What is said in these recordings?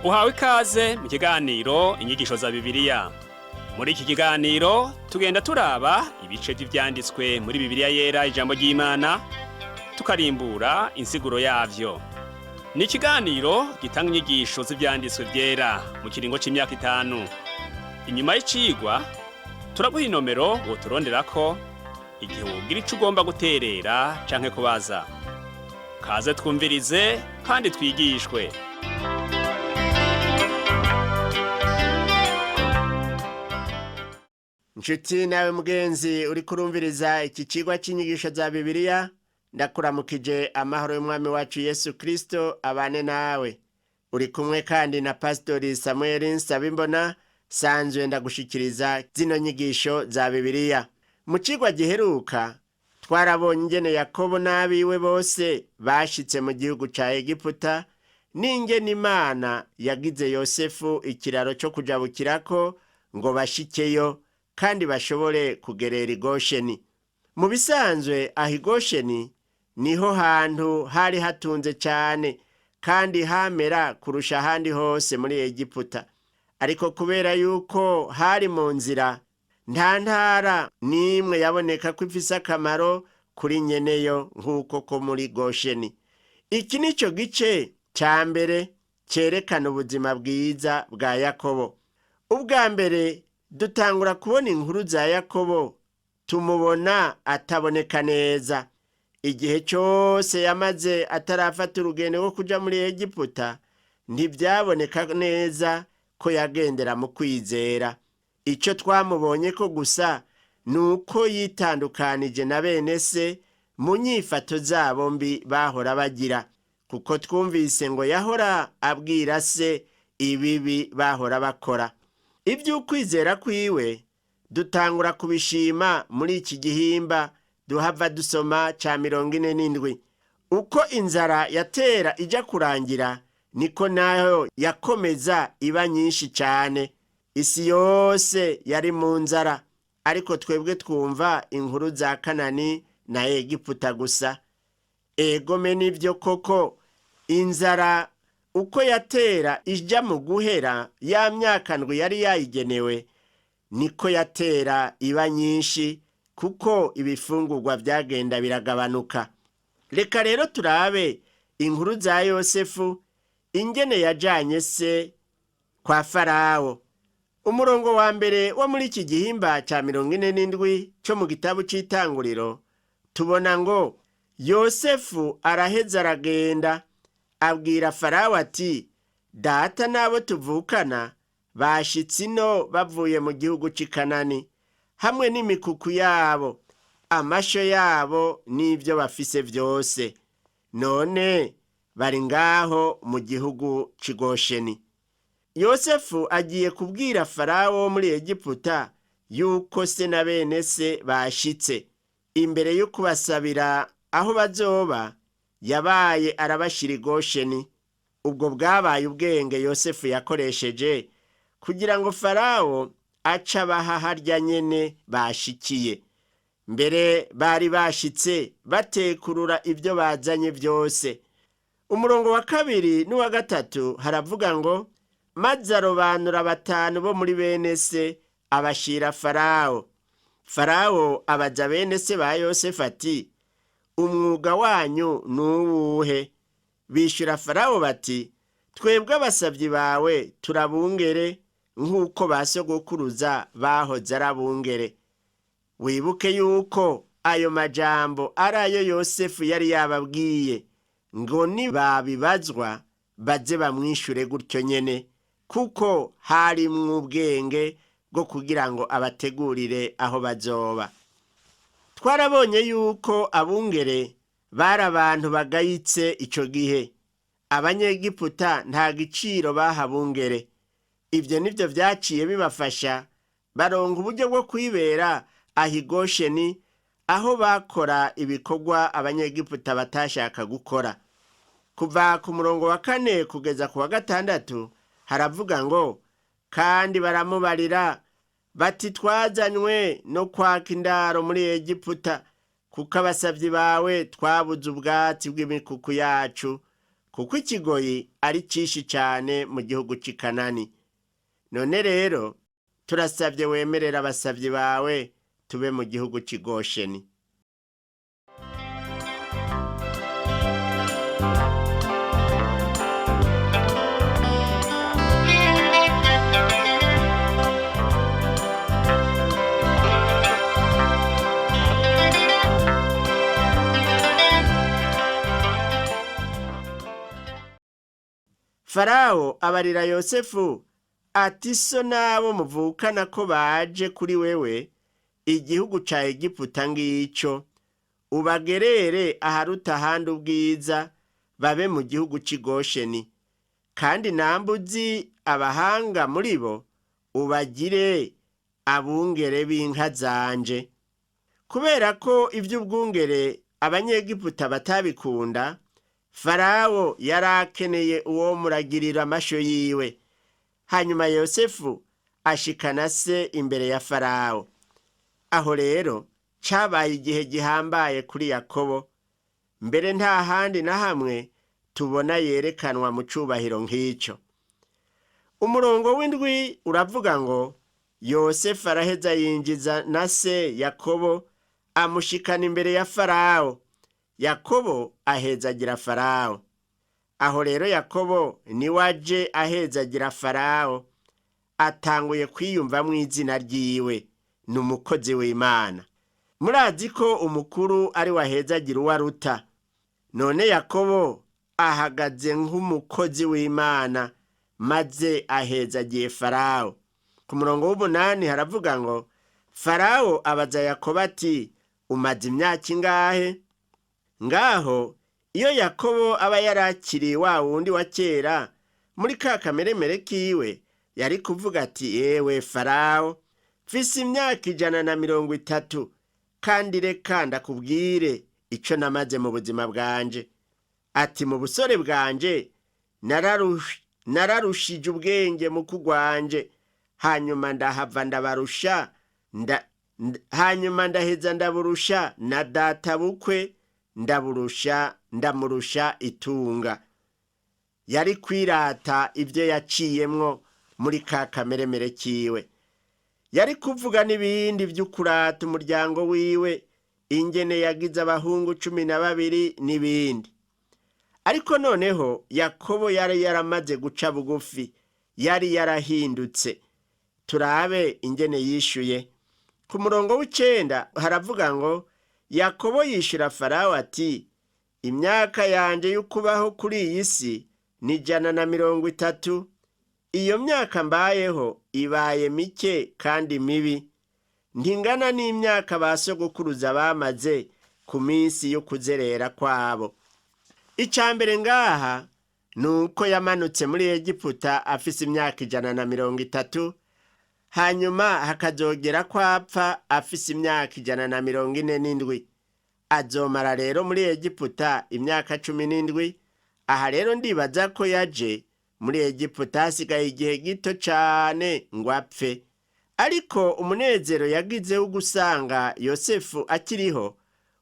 Uhawe ikaze mu kiganiro inyigisho za Bibiliya. Muri iki kiganiro tugenda turaba ibice vy'ivyanditswe muri Bibiliya yera ijambo ry'Imana, tukarimbura insiguro yavyo. Ni ikiganiro gitanga inyigisho z'ivyanditswe vyera mu kiringo c'imyaka 5. Inyuma y'icigwa turaguha inomero woturonderako igihe wogira ico ugomba guterera canke kubaza. Kaze twumvirize kandi twigishwe. Nshuti nawe mugenzi uri kurumviriza iki cigwa c'inyigisho za Bibiliya, ndakuramukije amahoro y'umwami wacu Yesu Kristo abane nawe. Uri kumwe kandi na Pastori Samuel Nsabimbona, sanzwe ndagushikiriza zino nyigisho za Bibiliya. Mu cigwa giheruka twarabonye ingene Yakobo n'abiwe bose bashitse mu gihugu ca Egiputa, n'ingene Imana yagize Yosefu ikiraro co kujabukirako ngo bashikeyo kandi bashobore kugerera i Gosheni. Mu bisanzwe aho i Gosheni niho hantu hari hatunze cyane kandi hamera kurusha ahandi hose muri Egiputa. Ariko kubera yuko hari mu nzira, nta ntara n'imwe yaboneka ko ifise akamaro kuri nyeneyo nk'uko ko muri Gosheni. Iki nico gice ca mbere cerekana ubuzima bwiza bwa Yakobo. Ubwa mbere dutangura kubona inkuru za Yakobo, tumubona ataboneka neza. Igihe cyose yamaze atarafata urugendo rwo kuja muri Egiputa, ntivyaboneka neza ko yagendera mu kwizera. Ico twamubonye ko gusa nuko yitandukanije na bene se mu nyifato zabo mbi bahora bagira, kuko twumvise ngo yahora abwira se ibibi bahora bakora. Ivy'ukwizera kwiwe dutangura kubishima muri iki gihimba duhava dusoma ca 47. Uko inzara yatera ija kurangira, niko nayo yakomeza iba nyinshi cane. Isi yose yari mu nzara, ariko twebwe twumva inkuru za Kanani na Egiputa gusa. Egome nivyo koko, inzara uko yatera ija mu guhera ya myaka ndwi yari yayigenewe, niko yatera iba nyinshi, kuko ibifungurwa vyagenda biragabanuka. Reka rero turabe inkuru za Yosefu, ingene yajanye se kwa Farawo. Umurongo wa mbere wo muri iki gihimba ca 47 cyo mu gitabo c'Itanguriro, tubona ngo Yosefu araheza aragenda abwira Farawo ati, data n'abo tuvukana bashitse ino bavuye mu gihugu c'i Kanani, hamwe n'imikuku yabo, amasho yabo n'ivyo bafise vyose, none bari ngaho mu gihugu c'i Gosheni. Yosefu agiye kubwira Farawo muri Egiputa yuko se na bene se bashitse. Imbere yo kubasabira aho bazoba, yabaye arabashira i Gosheni. Ubwo bwabaye ubwenge Yosefu yakoresheje kugira ngo Farawo aca abaha harya nyene bashikiye. Mbere bari bashitse batekurura ivyo bazanye vyose. Umurongo wa 2 n'uwa 3 haravuga ngo, maze arobanura 5 bo muri bene se abashira Farawo. Farawo abaza bene se ba Yosefu ati, umwuga wanyu nuwuhe? Bishura Farawo bati, twebwe abasavyi bawe turabungere nk'uko basogokuruza bahoze arabungere. Wibuke yuko ayo majambo ari ayo Yosefu yari yababwiye ngo nibabibazwa baze bamwishure gutyo nyene, kuko hari mw'ubwenge bwo kugira ngo abategurire aho bazoba. Twarabonye yuko abungere bari abantu bagayitse ico gihe. Abanyegiputa nta giciro baha bungere. Ivyo nivyo vyaciye bibafasha baronka uburyo bwo kwibera aho i Gosheni, aho bakora ibikorwa abanyegiputa batashaka gukora. Kuva ku murongo wa 4 kugeza ku wa 6 haravuga ngo, kandi baramubarira bati, twazanywe no kwaka indaro muri Egiputa, kuko abasavyi bawe twabuze ubwatsi bw'imikuku yacu, kuko ikigoyi ari cyinshi cyane mu gihugu cy'i Kanani. None rero turasabye wemerera abasabyi bawe tube mu gihugu cy'i Gosheni. Farawo abarira Yosefu ati so nabo muvukana ko baje kuri wewe igihugu ca Egiputa ngicyo, ubagerere aharuta ahandi ubwiza, babe mu gihugu cy'i Gosheni, kandi nambuzi abahanga muri bo ubagire abungere b'inka zanje. Kubera ko ivy'ubwungere abanyegiputa batabikunda, Farawo yarakeneye uwo muragirira amasho yiwe. Hanyuma Yosefu ashikana se imbere ya Farawo. Aho rero cabaye igihe gihambaye kuri Yakobo, mbere nta handi na hamwe tubona yerekanwa mu cubahiro nk'icyo. Umurongo w'indwi uravuga ngo Yosefu araheza yinjiza na se Yakobo amushikana imbere ya Farawo. Yakobo ahezagira Farawo. Aho rero Yakobo ni waje ahezagira Farawo, atanguye kwiyumvamwo izina ryiwe, ni umukozi w'Imana. Murazi ko umukuru ari wahezagira uwaruta. None Yakobo ahagaze nk'umukozi w'Imana, maze ahezagiye Farawo. Ku murongo w'umunani haravuga ngo Farawo abaza Yakobo ati umaze imyaka ingahe? Ngaho iyo Yakobo aba yarakiriye wa wundi wa kera muri ka kameremere kiwe, yari kuvuga ati ewe Farawo, mfise imyaka 130, kandi reka ndakubwire ico namaze mu buzima bwanje. Ati mu busore bwanje nararushije ubwenge mu kugwanje, hanyuma ndahava ndabarusha, hanyuma ndaheza ndaburusha na data bukwe, ndamurusha itunga. Yari kwirata ibyo yaciyemwo muri ka kameremere kiwe. Yari kuvuga n'ibindi vy'ukurata umuryango wiwe, ingene yagize abahungu 12 n'ibindi. Ariko noneho Yakobo yari yaramaze guca bugufi, yari yarahindutse. Turabe ingene yishuye. Ku murongo w'icenda haravuga ngo Yakobo yishura Farawo ati imyaka yanje y'ukubaho kuri iyi si ni 130. Iyo myaka mbayeho ibaye mike kandi mibi, ntingana n'imyaka basogokuruza bamaze ku minsi yo kuzerera kwabo. Icambere ngaha nuko yamanutse muri Egiputa afise imyaka 130, hanyuma hakazogera kwapfa afise imyaka 147. Azomara rero muri Egiputa imyaka 17. Aha rero ndibaza ko yaje muri Egiputa hasigaye igihe gito cane ngo apfe. Ariko umunezero yagize wo gusanga Yosefu akiriho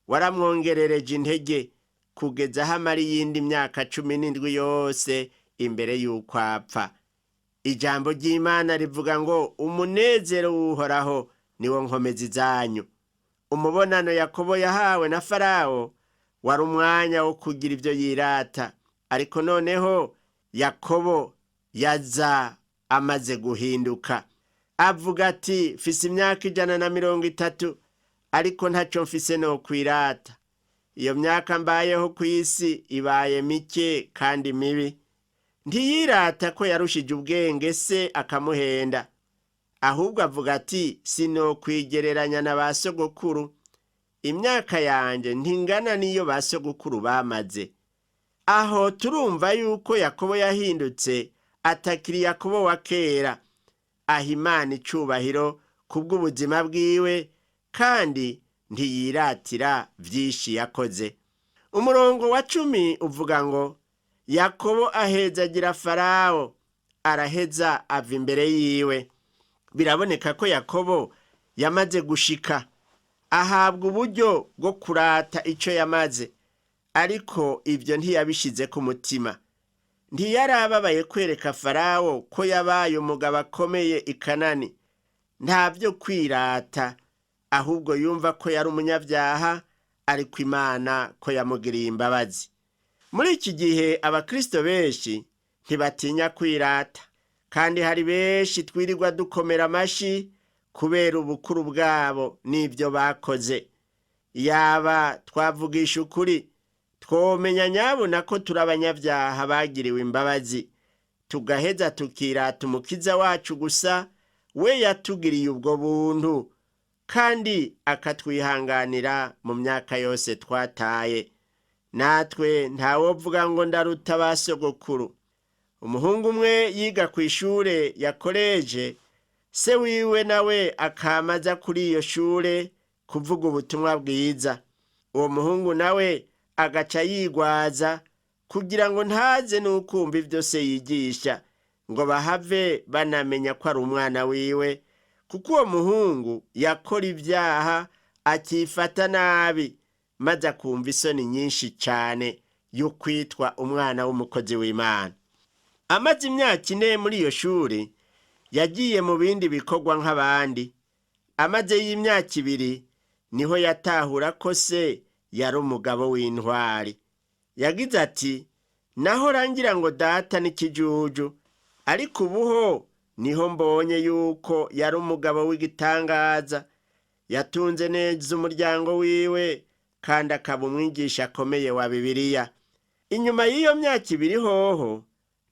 waramwongerereje intege, kugeza aho amara iyindi myaka 17 yose imbere y'uko apfa. Ijambo ry'Imana rivuga ngo umunezero w'Uhoraho niwo nkomezi zanyu. Umubonano Yakobo yahawe na Farawo wari umwanya wo kugira ibyo yirata, ariko noneho Yakobo yaza amaze guhinduka. Avuga ati mfise imyaka 130, ariko ntaco mfise no kwirata. Iyo myaka mbayeho ku isi ibaye mike kandi mibi. Ntiyirata ko yarushije ubwenge se akamuhenda, ahubwo avuga ati sino kwigereranya na basogokuru. Imyaka yanje ntingana niyo basogokuru bamaze. Aho turumva yuko Yakobo yahindutse, atakiri Yakobo wa kera. Aha Imana icubahiro kubw'ubuzima bwiwe, kandi ntiyiratira vyinshi yakoze. Umurongo wa 10 uvuga ngo Yakobo ahezagira Farawo, araheza ava imbere yiwe. Biraboneka ko Yakobo yamaze gushika, ahabwa uburyo bwo kurata ico yamaze. ariko ibyo ntiyabishize ku mutima. Ntiyari ababaye kwereka Farawo ko yabaye umugabo akomeye i Kanani. Nta byo kwirata, ahubwo yumva ko yari umunyabyaha, ariko Imana ko yamugiriye imbabazi. Muri iki gihe abakristo benshi ntibatinya kwirata, kandi hari benshi twirirwa dukomera amashi kubera ubukuru bwabo n'ibyo bakoze. Yaba twavugisha ukuri, twomenya nyabuna ko turi abanyabyaha bagiriwe imbabazi, tugaheza tukirata umukiza wacu gusa, we yatugiriye ubwo buntu kandi akatwihanganira mu myaka yose twataye. Natwe ntawovuga ngo ndaruta ba sogokuru. Umuhungu umwe yiga ku ishure ya koleje, se wiwe nawe akamaza kuri iyo shure kuvuga ubutumwa bwiza. Uwo muhungu nawe agaca yigwaza kugira ngo ntaze n'ukumva ibyo se yigisha, ngo bahave banamenya ko ari umwana wiwe, kuko uwo muhungu yakora ibyaha akifata nabi, maze akumva isoni nyinshi cyane yo kwitwa umwana w'umukozi w'Imana. Amaze imyaka 4 muri iyo shuri, yagiye mu bindi bikorwa nk'abandi. Amaze y'imyaka 2 niho yatahura ko se yari umugabo w'intwari. Yagize ati, naho rangira ngo data n'ikijuju, ariko ubuho niho mbonye yuko yari umugabo w'igitangaza. Yatunze neza umuryango wiwe kandi akaba umwigisha akomeye wa Bibiliya. Inyuma y'iyo myaka 2 hoho,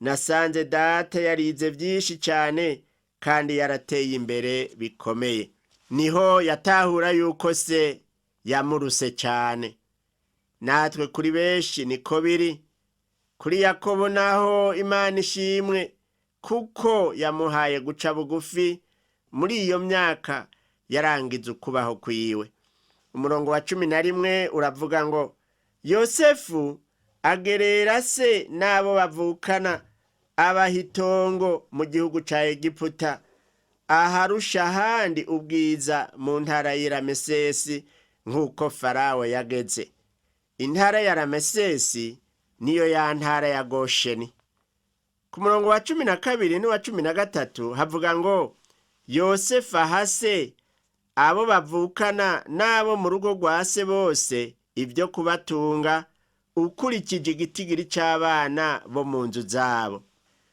nasanze data yarize byinshi cyane kandi yarateye imbere bikomeye. Niho yatahura yuko se yamuruse cyane. Natwe kuri benshi niko biri. Kuri Yakobo naho Imana ishimwe, kuko yamuhaye guca bugufi muri iyo myaka yarangiza ukubaho kwiwe. Umurongo wa 11 uravuga ngo, Yosefu agerera se n'abo bavukana abahitongo mu gihugu ca Egiputa, aharusha ahandi ubwiza mu ntara y'i Ramesesi, nk'uko Farawo yageze. Intara ya Ramesesi niyo ya ntara ya Gosheni. Ku murongo wa 12 n'uwa 13 havuga ngo, Yosefu ahase abo bavukana n'abo mu rugo rwa se bose ibyo kubatunga, ukurikije igitigiri c'abana bo mu nzu zabo.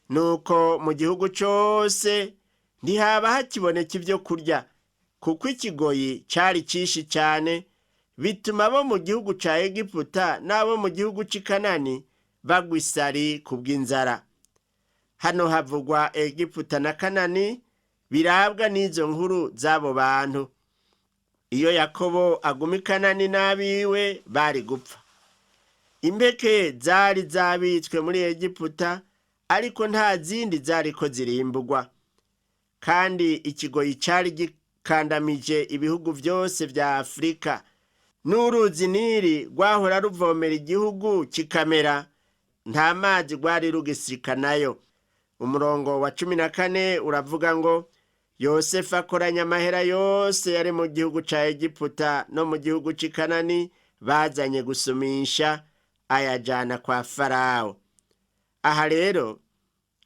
Nuko mu gihugu cyose ntihaba hakiboneka ibyo kurya, kuko ikigoyi cari cishi cyane, bituma abo mu gihugu ca Egiputa n'abo mu gihugu c'i Kanani bagwa isari kubw'inzara. Hano havugwa Egiputa na Kanani birabwa n'izo nkuru z'abo bantu. Iyo Yakobo aguma i Kanani n'abiwe bari gupfa. Impeke zari zabitswe muri Egiputa, ariko nta zindi zariko zirimbugwa. Kandi ikigoyi cari gikandamije ibihugu byose vya Afrika. N'uruzi Nili rwahora ruvomera igihugu kikamera, nta mazi rwari rugisikanayo. Umurongo wa 14 uravuga ngo, Yosefu akoranya amahera yose yari mu gihugu ca Egiputa no mu gihugu c'i Kanani, bazanye gusumisha, ayajana kwa Farawo. Aha rero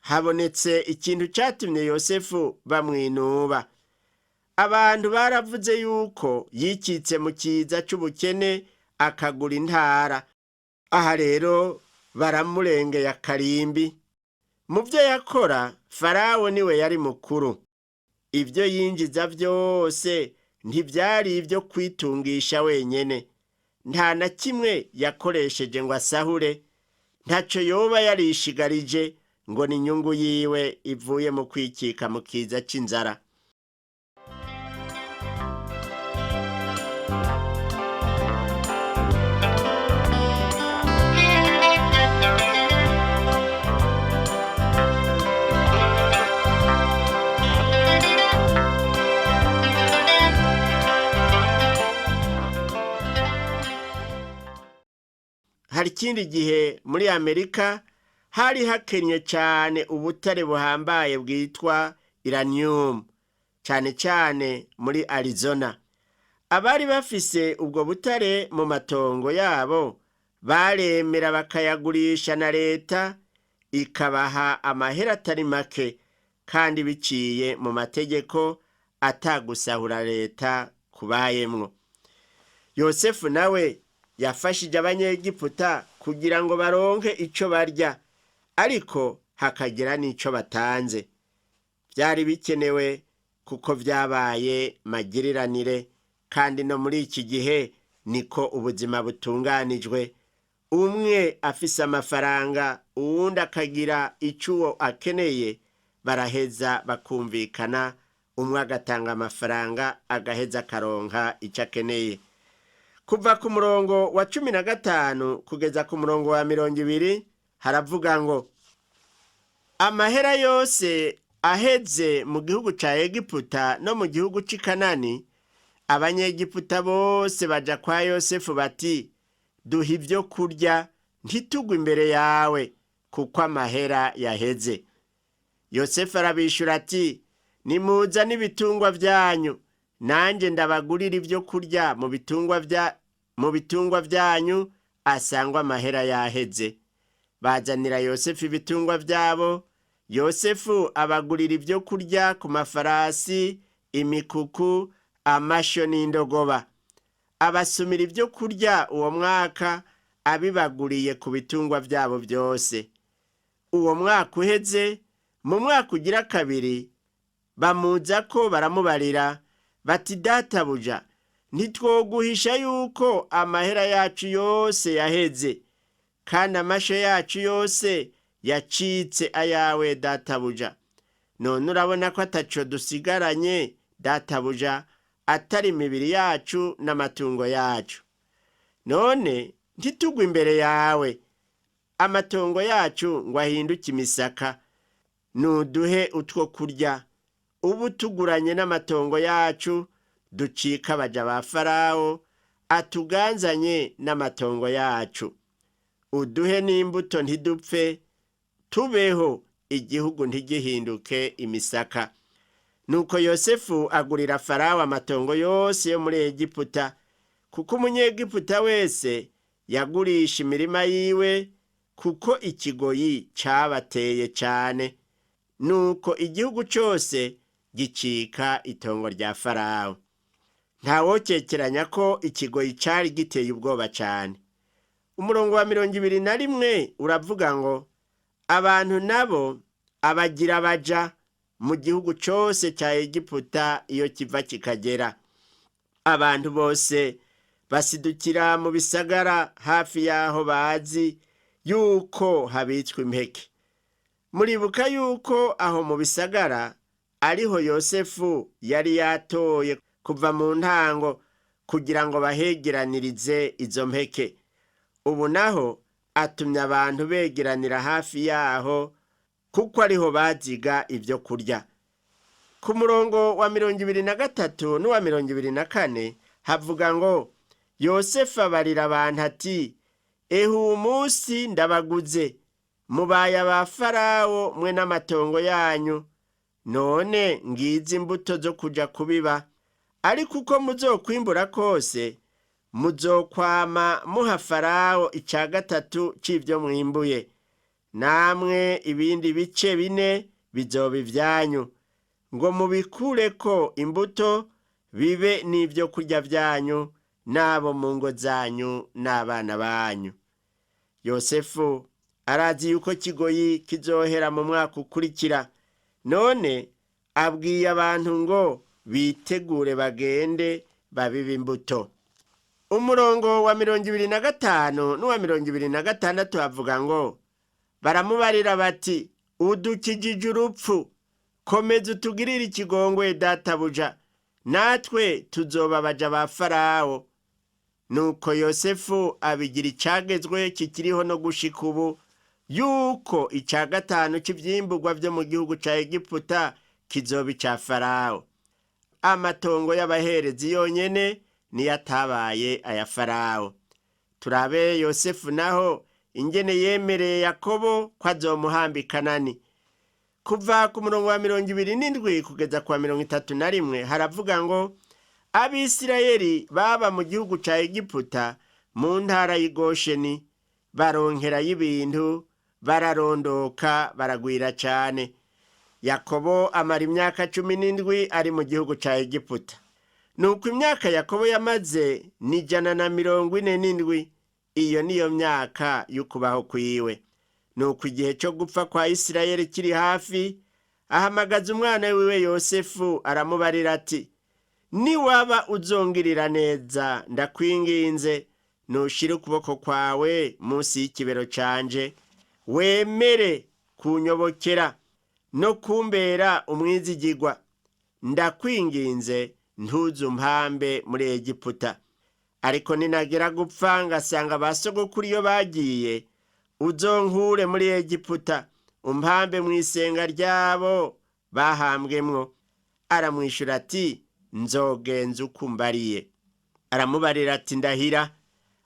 habonetse ikintu catumye Yosefu bamwinuba. Abantu baravuze yuko yikitse mu kiza c'ubukene akagura intara. Aha rero baramurengeye akarimbi. Mu byo yakora, Farawo niwe yari mukuru. Ibyo yinjiza byose ntibyari ibyo kwitungisha wenyene. Nta na kimwe yakoresheje ngo asahure, ntaco yoba yarishigarije ngo ni inyungu yiwe ivuye mu kwikika mu kiza c'inzara. Hari ikindi gihe muri Amerika hari hakenye cyane ubutare buhambaye bwitwa uranium, cyane cyane muri Arizona. Abari bafise ubwo butare mu matongo yabo baremera bakayagurisha na leta ikabaha amahera atari make kandi biciye mu mategeko atagusahura leta kubayemwo. Yosefu nawe yafashije abanyegiputa kugira ngo baronke ico barya, ariko hakagira n'ico batanze. Byari bikenewe kuko vyabaye magiriranire, kandi no muri iki gihe niko ubuzima butunganijwe. Umwe afise amafaranga, uwundi akagira ico akeneye, baraheza bakumvikana, umwe agatanga amafaranga agaheza akaronka ico akeneye. Kuva ku murongo wa 15 kugeza ku murongo wa 20 haravuga ngo, amahera yose aheze mu gihugu ca Egiputa no mu gihugu c'i Kanani, abanyegiputa bose baja kwa Yosefu bati, duha ivyo kurya ntitugwe imbere yawe kuko amahera yaheze. Yosefu arabishura ati, nimuzane ibitungwa vyanyu, nanje ndabagurira ivyo kurya mu bitungwa vyanyu, asangwa amahera yaheze. Bazanira Yosefu ibitungwa vyabo, Yosefu abagurira ivyo kurya ku mafarasi, imikuku, amasho n'indogoba. Abasumira ivyo kurya uwo mwaka, abibaguriye ku bitungwa vyabo vyose. Uwo mwaka uheze, mu mwaka ugira kabiri, bamuzako baramubarira bati, databuja, ntitwoguhisha yuko amahera yacu yose yaheze, kandi amasho yacu yose yacitse ayawe databuja. None urabona ko ataco dusigaranye databuja, atari imibiri yacu n'amatungo yacu. None ntitugwe imbere yawe, amatongo yacu ngo ahinduke imisaka, nuduhe utwo kurya. Ubu tuguranye n'amatongo yacu, ducika abaja ba Farawo, atuganzanye n'amatongo yacu. Uduhe n'imbuto ntidupfe, tubeho, igihugu ntigihinduke imisaka. Nuko Yosefu agurira Farawo amatongo yose yo muri Egiputa, kuko umunyegiputa wese yagurisha imirima yiwe, kuko ikigoyi cabateye cane. Nuko igihugu cose gicika itongo rya Farawo. Ntawokekeranya ko ikigoyi cari giteye ubwoba cane. Umurongo wa 21 uravuga ngo, abantu nabo abagira baja mu gihugu cose ca Egiputa iyo kiva kikagera. Abantu bose basidukira mu bisagara hafi yaho bazi yuko habitswe impeke. Muribuka yuko aho mu bisagara ariho Yosefu yari yatoye kuva mu ntango kugira ngo bahegeranirize izo mpeke. Ubu naho atumye abantu begeranira hafi yaho, kuko ariho baziga ivyo kurya. Ku murongo wa 23 n'uwa 24 havuga ngo, Yosefu abarira abantu ati, ehu umunsi ndabaguze, mubaye aba Farawo mwe n'amatongo yanyu. None ngizi imbuto zo kuja kubiba, ariko uko muzokwimbura kose, muzokwama muha Farawo 1/3 c'ivyo mwimbuye. Namwe ibindi bice 4 bizoba ivyanyu, ngo mubikureko imbuto, bibe n'ivyo kurya vyanyu, n'abo mu ngo zanyu n'abana banyu. Yosefu arazi yuko kigoyi kizohera mu mwaka ukurikira. None abwiye abantu ngo bitegure bagende babiba imbuto. Umurongo wa 25 n'uwa 26 havuga ngo, baramubarira bati, udukijije urupfu, komeza utugirire ikigongwe databuja, natwe tuzoba abaja ba Farawo. Nuko Yosefu abigira icagezwe kikiriho no gushika ubu, yuko 5 c'ivyimbugwa vyo mu gihugu ca Egiputa kizoba ica Farawo. Amatongo y'abaherezi yonyene niyo atabaye aya Farawo. Turabe Yosefu naho ingene yemereye Yakobo ko azomuhamba i Kanani. Kuva ku murongo wa 27 kugeza kwa 31 haravuga ngo, Abisirayeli baba mu gihugu ca Egiputa mu ntara y'i Gosheni, baronkerayo ibintu, bararondoka, baragwira cane. Yakobo amara imyaka 17 ari mu gihugu ca Egiputa. Nuko imyaka Yakobo yamaze ni 147. Iyo niyo myaka y'ukubaho kwiwe. Nuko igihe cyo gupfa kwa Isirayeli kiri hafi, ahamagaza umwana wiwe Yosefu, aramubarira ati, niwaba uzongirira neza, ndakwinginze nushire ukuboko kwawe munsi y'ikibero canje, wemere kunyobokera no kumbera umwizigirwa. Ndakwinginze ntuzumpambe muri Egiputa. Ariko ninagera gupfa ngasanga basogokuru iyo bagiye, uzonkure muri Egiputa, umpambe mw'isenga ryabo bahambwemwo. Aramwishura ati, nzogenza uko umbariye. Aramubarira ati, ndahira.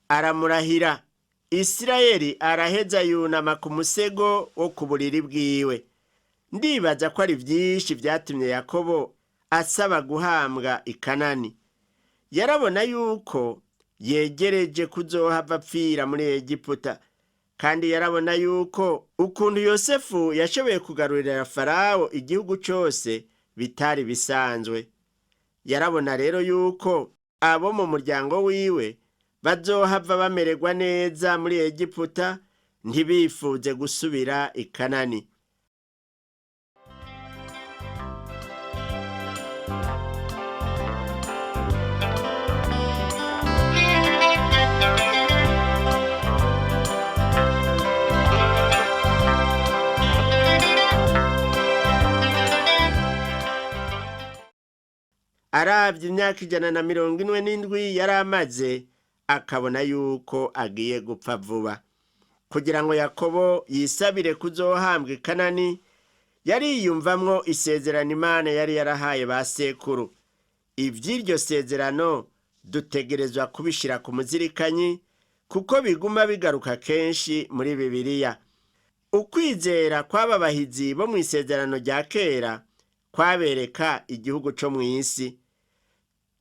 Aramurahira. Isirayeli araheza yunama ku musego wo ku buriri bwiwe. Ndibaza ko ari vyinshi vyatumye Yakobo asaba guhambwa i Kanani. Yarabona yuko yegereje kuzohava apfira muri Egiputa, kandi yarabona yuko ukuntu Yosefu yashoboye kugarurira Farawo igihugu cose bitari bisanzwe. Yarabona rero yuko abo mu muryango wiwe bazohava bamererwa neza muri Egiputa, ntibifuze gusubira i Kanani. Aravye imyaka 147 yari amaze, akabona yuko agiye gupfa vuba. Kugira ngo Yakobo yisabire kuzohambwa i Kanani, yari yiyumvamwo isezerano Imana yari yarahaye ba sekuru. Ivy'iryo sezerano dutegerezwa kubishira ku muzirikanyi, kuko biguma bigaruka kenshi muri Bibiliya. Ukwizera kw'aba bahizi bo mu isezerano rya kera kwabereka igihugu co mw'isi.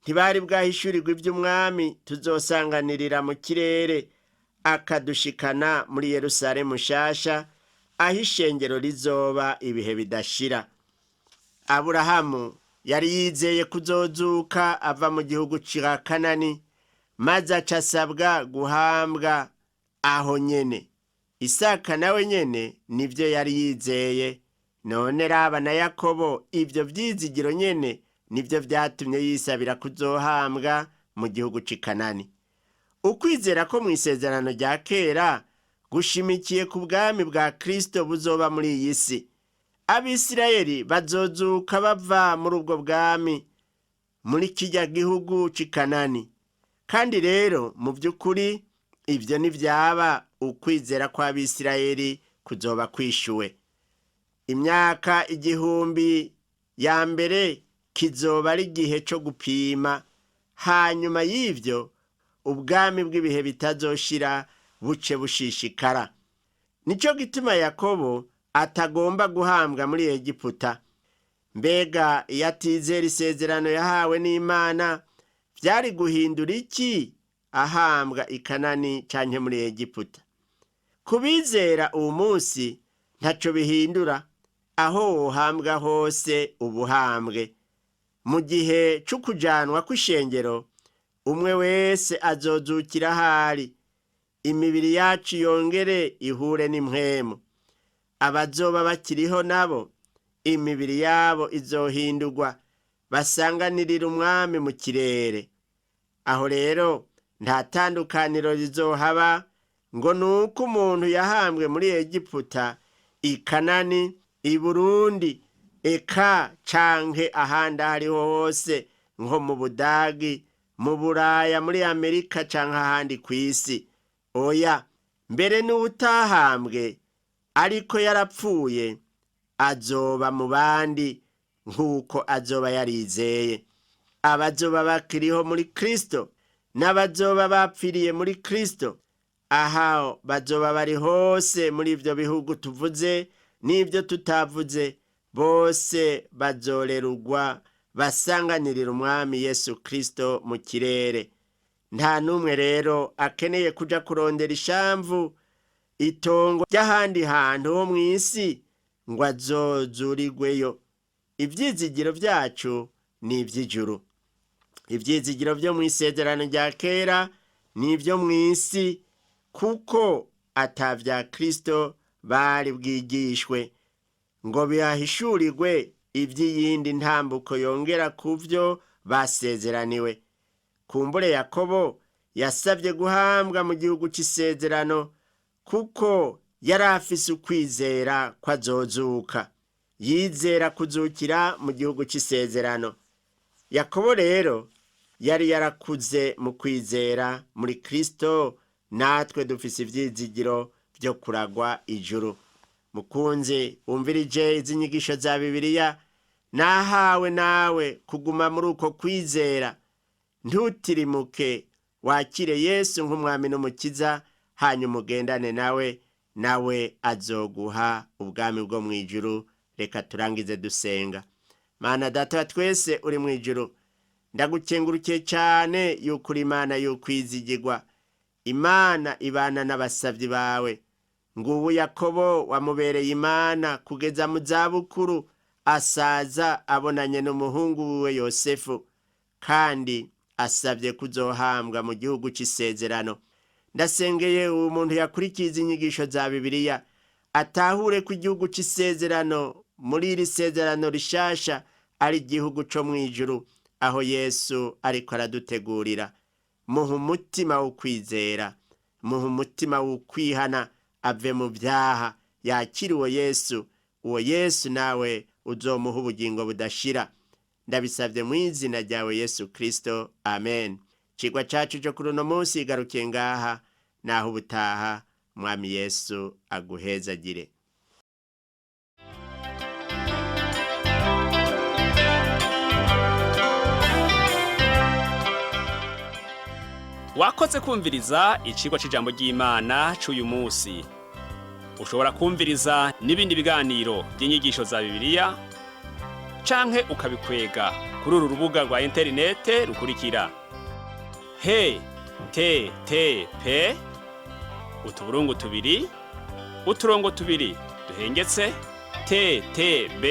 Ntibari bwahishurirwa ivy'umwami tuzosanganirira mu kirere, akadushikana muri Yerusalemu nshasha, aho ishengero rizoba ibihe bidashira. Aburahamu yari yizeye kuzozuka ava mu gihugu ca Kanani, maze aca asabwa guhambwa aho nyene. Isaka nawe nyene nivyo yari yizeye. None raba na Yakobo, ivyo vyizigiro nyene nivyo vyatumye yisabira kuzohambwa mu gihugu c'i Kanani. Ukwizera ko mw'isezerano rya kera gushimikiye ku bwami bwa Kristo buzoba muri iyi si. Abisirayeli bazozuka bava muri ubwo bwami muri kirya gihugu c'i Kanani. Kandi rero mu vy'ukuri ivyo nivyaba, ukwizera kw'Abisirayeli kuzoba kwishuwe. Imyaka 1000 ya mbere kizoba ari igihe co gupima. Hanyuma y'ivyo ubwami bw'ibihe bitazoshira buce bushishikara. Nico gituma Yakobo atagomba guhambwa muri Egiputa. Mbega iyo atizera isezerano yahawe n'Imana, vyari guhindura iki ahambwa i Kanani canke muri Egiputa? Kubizera uwo munsi ntaco bihindura, aho wohambwa hose ubuhambwe. Mu gihe c'ukujanwa kw'ishengero, umwe wese azozukira ahari, imibiri yacu yongere ihure n'impwemu. Abazoba bakiriho nabo, imibiri yabo izohindurwa, basanganirira umwami mu kirere. Aho rero nta tandukaniro rizohaba ngo nuko umuntu yahambwe muri Egiputa, i Kanani, i Burundi, eka canke ahandi hariho hose, nko mu Budagi, mu Buraya, muri Amerika canke ahandi kw'isi. Oya, mbere n'utahambwe ariko yarapfuye azoba mu bandi nk'uko azoba yarizeye. Abazoba bakiriho muri Kristo n'abazoba bapfiriye muri Kristo, aho bazoba bari hose muri ivyo bihugu tuvuze n'ivyo tutavuze, bose bazorerugwa basanganirira umwami Yesu Kristo mu kirere. Nta numwe rero akeneye kuja kurondera ishamvu itongo ry'ahandi hantu ho mu isi ngo azozurirweyo. Ivyizigiro vyacu ni ivy'ijuru. Ivyizigiro vyo mu isezerano rya kera ni ivyo mu isi, kuko atavya Kristo bari bwigishwe ngo bihahishurirwe ivy'iyindi ntambuko yongera ku vyo basezeraniwe. Kumbure Yakobo yasabye guhambwa mu gihugu c'isezerano kuko yari afise ukwizera ko azozuka. Yizera kuzukira mu gihugu c'isezerano. Yakobo rero yari yarakuze mu kwizera muri Kristo, natwe dufise ivyizigiro vyo kuragwa ijuru. Mukunzi wumvirije izi nyigisho za Bibiliya, nahawe nawe kuguma muri uko kwizera. Ntutirimuke, wakire Yesu nk'umwami n'umukiza, hanyuma ugendane nawe azoguha ubwami bwo mu ijuru. Reka turangize dusenga. Mana Data wa twese uri mu ijuru, ndagukengurukiye cyane yuko uri Imana y'ukwizigirwa, Imana ibana n'abasavyi bawe. Ngubu Yakobo wamubereye Imana kugeza mu zabukuru, asaza abonanye n'umuhungu we Yosefu, kandi asabye kuzohambwa mu gihugu c'isezerano. Ndasengeye uwo muntu yakurikiza inyigisho za Bibiliya, atahure ku gihugu c'isezerano, muri iri sezerano rishasha ari igihugu co mw'ijuru, aho Yesu ariko aradutegurira. Muha umutima wo kwizera, muha umutima wo kwihana, ave mu vyaha, yakire uwo Yesu nawe uzomuha ubugingo budashira. Ndabisavye mu izina ryawe Yesu Kristo, amen. Cigwa cacu cyo kuri uno munsi igarukiye ngaha, naho ubutaha. Mwami Yesu aguhezagire. Wakoze kumviriza icigwa c'ijambo ry'Imana c'uyu munsi. Ushobora kumviriza n'ibindi biganiro by'inyigisho za Bibiliya, canke ukabikwega kuri uru rubuga rwa interinete rukurikira: http utuburungu tubiri uturongo tubiri duhengetse ttb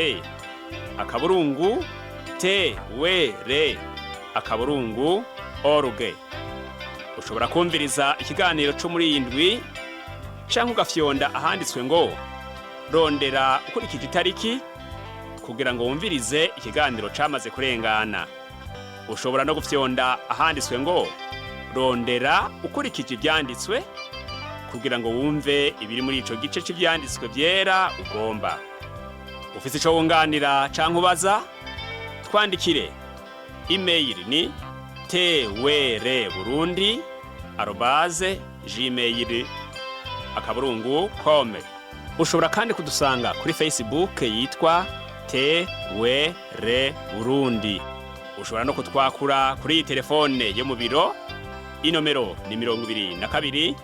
akaburungu twr akaburungu org. Ushobora kumviriza ikiganiro cyo muri iyi ndwi, canke ugafyonda ahanditswe ngo rondera ukurikije itariki kugira ngo wumvirize ikiganiro camaze kurengana. Ushobora no gufyonda ahanditswe ngo rondera ukurikije ivyanditswe kugira ngo wumve ibiri muri ico gice c'ivyanditswe vyera ugomba. Ufise ico wunganira canke ubaza, twandikire. Email ni twr@gmail.com. Ushobora kandi kudusanga kuri Facebook yitwa TWR Burundi. Ushobora no kutwakura kuri iyi telefone yo mu biro. Inomero ni 22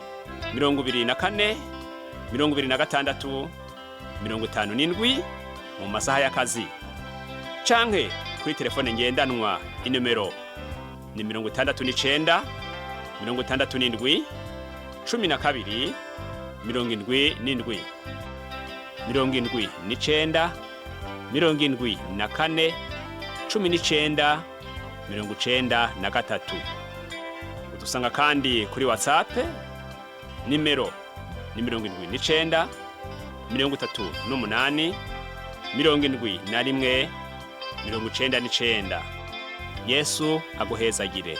24 26 57 mu masaha y'akazi. Canke kuri telefone ngendanwa, inomero ni 69 67 12 77 79 74 19 93. Udusanga kandi kuri WhatsApp, nimero ni 79 38 71 99. Yesu aguhezagire.